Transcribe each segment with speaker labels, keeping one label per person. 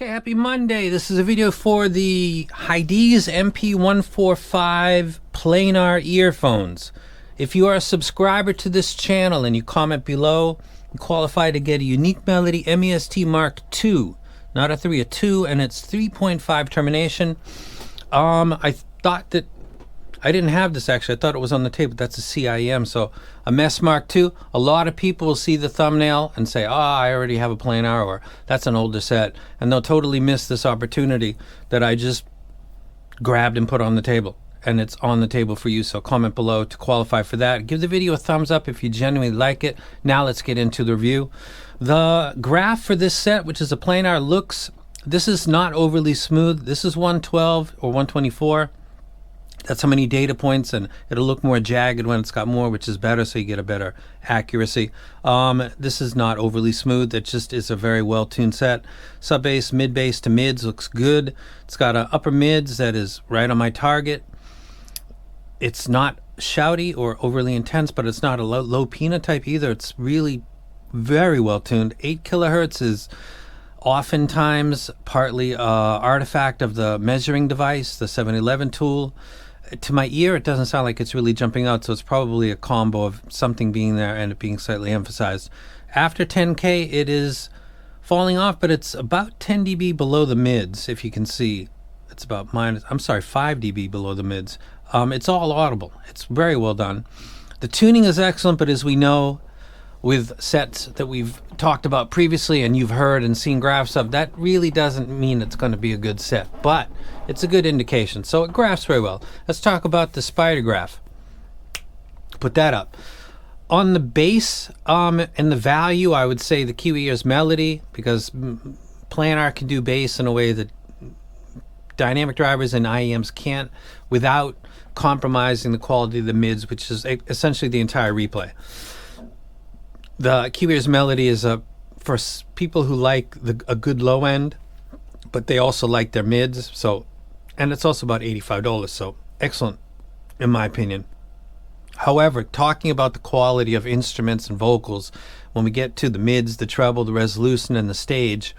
Speaker 1: Okay, happy Monday. This is a video for the Hydees MP145 planar earphones. If you are a subscriber to this channel and you comment below, you qualify to get a unique melody MEST Mark II, not a 3, a 2, and it's 3.5 termination. I thought that I didn't have this actually. I thought it was on the table. That's a CIM, so a MEST Mark II. A lot of people will see the thumbnail and say, I already have a planar, or that's an older set, and they'll totally miss this opportunity that I just grabbed and put on the table, and it's on the table for you. So comment below to qualify for that. Give the video a thumbs up if you genuinely like it. Now let's get into the review. The graph for this set, which is a planar, this is not overly smooth. This is 112 or 124. That's how many data points, and it'll look more jagged when it's got more, which is better, so you get a better accuracy. This is not overly smooth. It just is a very well-tuned set. Sub bass, mid bass to mids looks good. It's got an upper mids that is right on my target. It's not shouty or overly intense, but it's not a low peanut type either. It's really very well tuned. 8 kilohertz is oftentimes partly artifact of the measuring device, the 711 tool. To my ear, it doesn't sound like it's really jumping out, so it's probably a combo of something being there and it being slightly emphasized. After 10K, it is falling off, but it's about 10 dB below the mids, if you can see. It's about 5 dB below the mids. It's all audible. It's very well done. The tuning is excellent, but as we know, with sets that we've talked about previously and you've heard and seen graphs of, that really doesn't mean it's going to be a good set, but it's a good indication. So it graphs very well. Let's talk about the spider graph. Put that up. On the bass and the value, I would say the key here is melody, because planar can do bass in a way that dynamic drivers and IEMs can't, without compromising the quality of the mids, which is essentially the entire replay. The keyword's melody is for people who like a good low end, but they also like their mids. So, and it's also about $85, so excellent in my opinion. However, talking about the quality of instruments and vocals, when we get to the mids, the treble, the resolution, and the stage,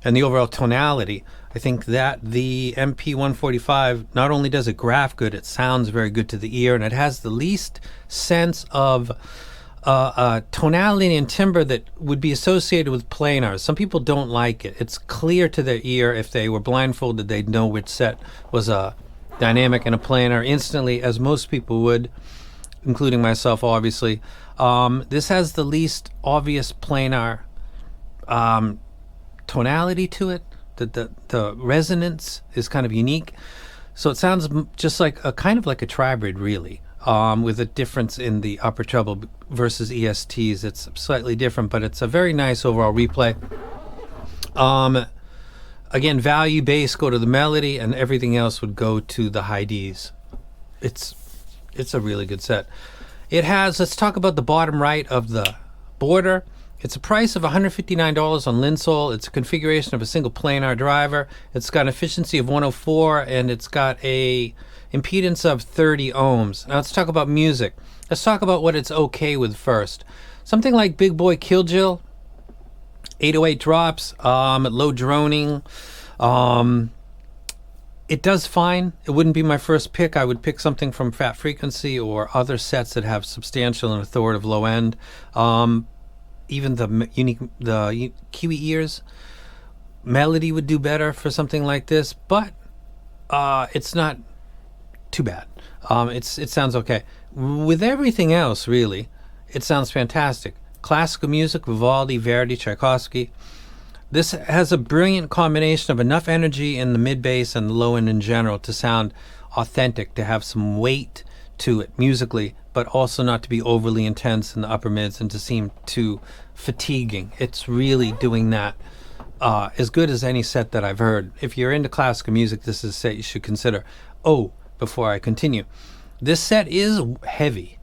Speaker 1: and the overall tonality, I think that the MP145 not only does it graph good, it sounds very good to the ear, and it has the least sense of tonality and timbre that would be associated with planars. Some people don't like it. It's clear to their ear. If they were blindfolded, they'd know which set was a dynamic and a planar instantly, as most people would, including myself, obviously. This has the least obvious planar tonality to it. The resonance is kind of unique. So it sounds just like a kind of like a tribrid, really. With a difference in the upper treble versus ESTs. It's slightly different, but it's a very nice overall replay. Again, value, bass go to the melody, and everything else would go to the Hydees. It's a really good set. It has, let's talk about the bottom right of the border. It's a price of $159 on Linsol. It's a configuration of a single planar driver. It's got an efficiency of 104, and it's got a impedance of 30 ohms. Now let's talk about music. Let's talk about what it's okay with first. Something like Big Boy Killjill, 808 drops, low droning. It does fine. It wouldn't be my first pick. I would pick something from Fat Frequency or other sets that have substantial and authoritative low end. Even the Kiwi ears, melody would do better for something like this, but it's not too bad. It sounds okay. With everything else, really, it sounds fantastic. Classical music, Vivaldi, Verdi, Tchaikovsky. This has a brilliant combination of enough energy in the mid bass and the low end in general to sound authentic, to have some weight to it musically, but also not to be overly intense in the upper mids and to seem too fatiguing. It's really doing that as good as any set that I've heard. If you're into classical music, this is a set you should consider. Before I continue, this set is heavy.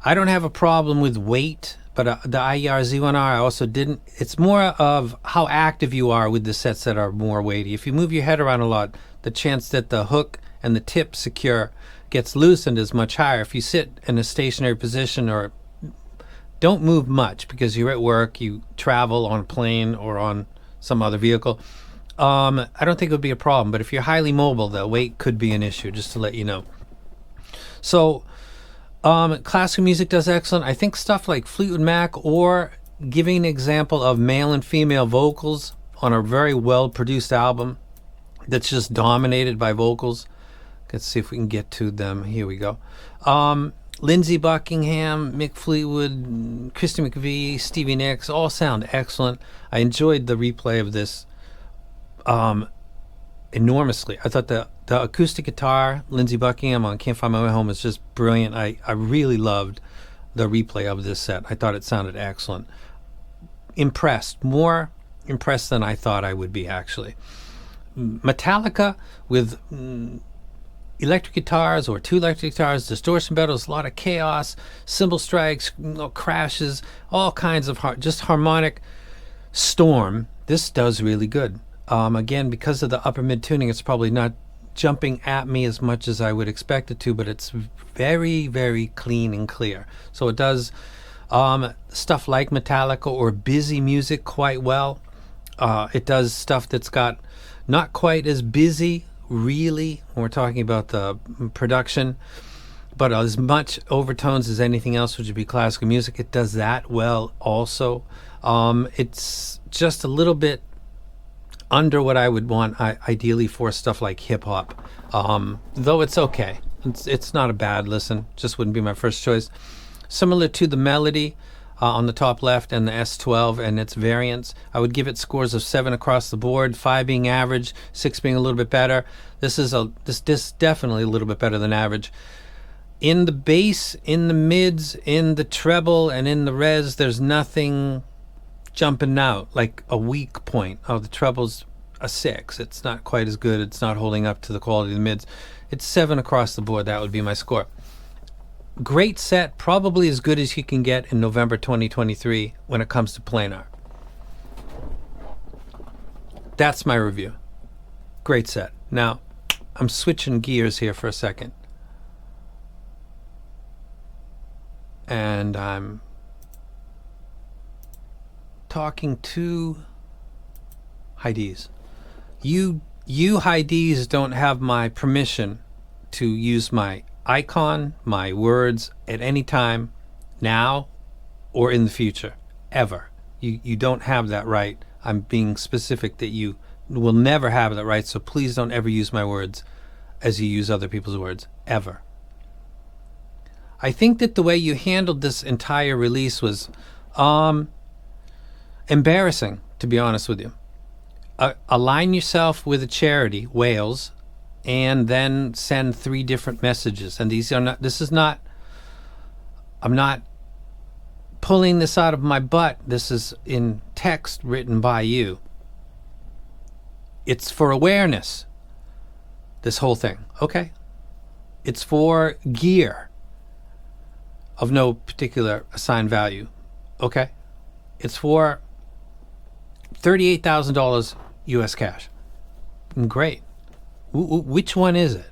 Speaker 1: I don't have a problem with weight, but the IER Z1R I also didn't. It's more of how active you are with the sets that are more weighty. If you move your head around a lot, the chance that the hook and the tip secure gets loosened is much higher. If you sit in a stationary position or don't move much because you're at work, you travel on a plane or on some other vehicle, I don't think it would be a problem, but if you're highly mobile, the weight could be an issue, just to let you know. So classical music does excellent. I think stuff like Fleetwood Mac, or giving an example of male and female vocals on a very well produced album that's just dominated by vocals. Let's see if we can get to them. Here we go. Lindsey Buckingham, Mick Fleetwood, Christy McVie, Stevie Nicks all sound excellent. I enjoyed the replay of this enormously. I thought the acoustic guitar, Lindsey Buckingham on Can't Find My Way Home, is just brilliant. I really loved the replay of this set. I thought it sounded excellent. Impressed. More impressed than I thought I would be, actually. Metallica with electric guitars, or two electric guitars, distortion pedals, a lot of chaos, cymbal strikes, crashes, all kinds of just harmonic storm. This does really good. Again, because of the upper mid tuning, it's probably not jumping at me as much as I would expect it to, but it's very, very clean and clear. So it does stuff like Metallica or busy music quite well. It does stuff that's got not quite as busy, really, when we're talking about the production, but as much overtones as anything else, which would be classical music. It does that well also. It's just a little bit under what I would want ideally for stuff like hip hop, though it's okay. It's not a bad listen, just wouldn't be my first choice. Similar to the Melody on the top left and the S12 and its variants, I would give it scores of 7 across the board, 5 being average, 6 being a little bit better. This is definitely a little bit better than average. In the bass, in the mids, in the treble, and in the res, there's nothing jumping out like a weak point. Oh, the treble's a 6. It's not quite as good. It's not holding up to the quality of the mids. It's 7 across the board. That would be my score. Great set, probably as good as you can get in November 2023 when it comes to planar. That's my review. Great set. Now, I'm switching gears here for a second. And I'm talking to High-Ds. You High-Ds don't have my permission to use my icon, my words at any time, now or in the future, ever. You don't have that right. I'm being specific that you will never have that right, so please don't ever use my words as you use other people's words, ever. I think that the way you handled this entire release was embarrassing, to be honest with you. Align yourself with a charity, Wales, and then send 3 different messages. And I'm not pulling this out of my butt. This is in text written by you. It's for awareness, this whole thing, okay? It's for gear of no particular assigned value, okay? It's for $38,000 US cash. Great. Which one is it?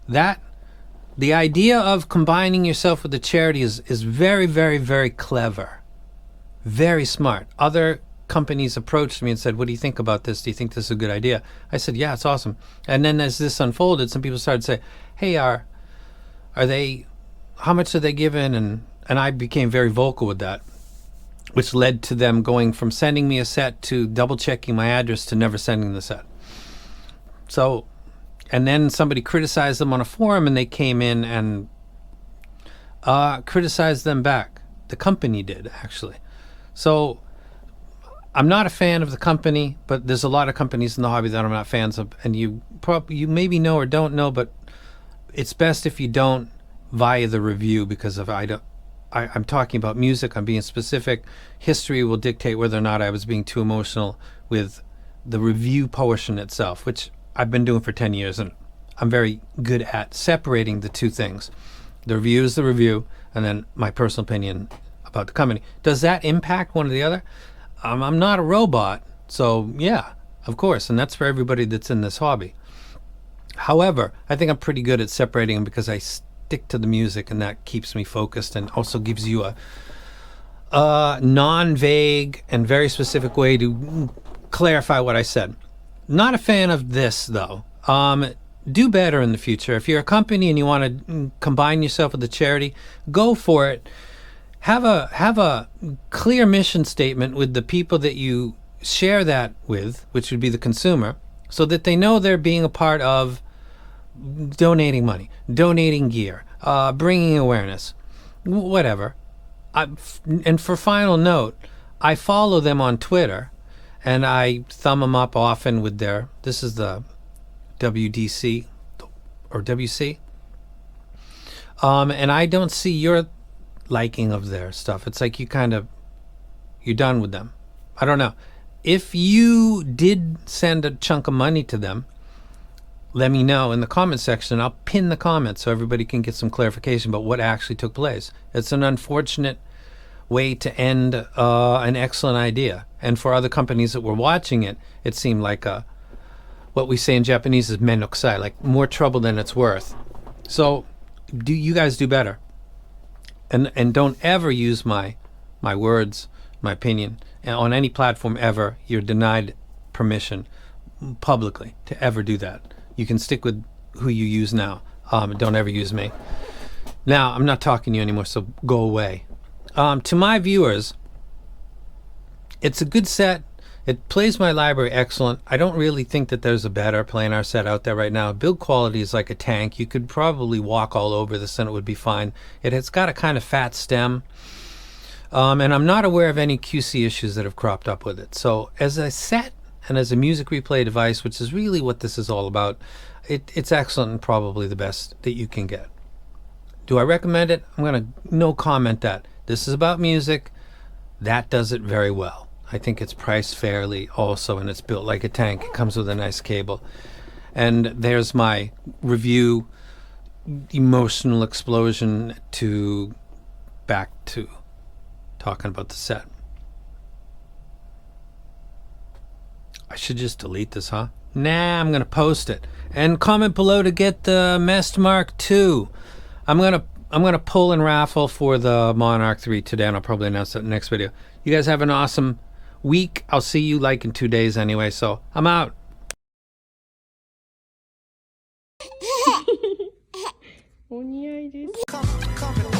Speaker 1: The idea of combining yourself with a charity is very, very, very clever. Very smart. Other companies approached me and said, what do you think about this? Do you think this is a good idea? I said, yeah, it's awesome. And then as this unfolded, some people started to say, hey, how much are they giving? And I became very vocal with that, which led to them going from sending me a set to double checking my address to never sending the set. So, and then somebody criticized them on a forum, and they came in and criticized them back. The company did, actually. So I'm not a fan of the company, but there's a lot of companies in the hobby that I'm not fans of, and you maybe know or don't know, but it's best if you don't via the review, because if I'm talking about music, I'm being specific. History will dictate whether or not I was being too emotional with the review portion itself, which I've been doing for 10 years, and I'm very good at separating the two things. The review is the review, and then my personal opinion about the company. Does that impact one or the other? I'm not a robot, so yeah, of course, and that's for everybody that's in this hobby. However, I think I'm pretty good at separating them because I stick to the music, and that keeps me focused and also gives you a non-vague and very specific way to clarify what I said. Not a fan of this though. Do better in the future. If you're a company and you want to combine yourself with a charity, go for it. Have a clear mission statement with the people that you share that with, which would be the consumer, so that they know they're being a part of donating money, donating gear, bringing awareness, whatever. And for final note, I follow them on Twitter, and I thumb them up often with their, this is the WDC or WC. And I don't see your liking of their stuff. It's like you're done with them. I don't know. If you did send a chunk of money to them, let me know in the comment section. I'll pin the comments so everybody can get some clarification about what actually took place. It's an unfortunate way to end an excellent idea. And for other companies that were watching it, it seemed like what we say in Japanese is menokusai, like more trouble than it's worth. So you guys do better. And don't ever use my words, my opinion, on any platform ever. You're denied permission publicly to ever do that. You can stick with who you use now. Don't ever use me. Now, I'm not talking to you anymore, so go away. To my viewers, it's a good set. It plays my library excellent. I don't really think that there's a better planar set out there right now. Build quality is like a tank. You could probably walk all over this and it would be fine. It's got a kind of fat stem. And I'm not aware of any QC issues that have cropped up with it. So as a set and as a music replay device, which is really what this is all about, it's excellent and probably the best that you can get. Do I recommend it? I'm going to no comment that. This is about music. That does it very well. I think it's priced fairly also, and it's built like a tank. It comes with a nice cable. And there's my review, emotional explosion back to talking about the set. I should just delete this, huh? Nah, I'm gonna post it. And comment below to get the Mest Mark II. I'm gonna pull and raffle for the Monarch 3 today, and I'll probably announce that in the next video. You guys have an awesome week. I'll see you like in 2 days anyway, so I'm out.
Speaker 2: Come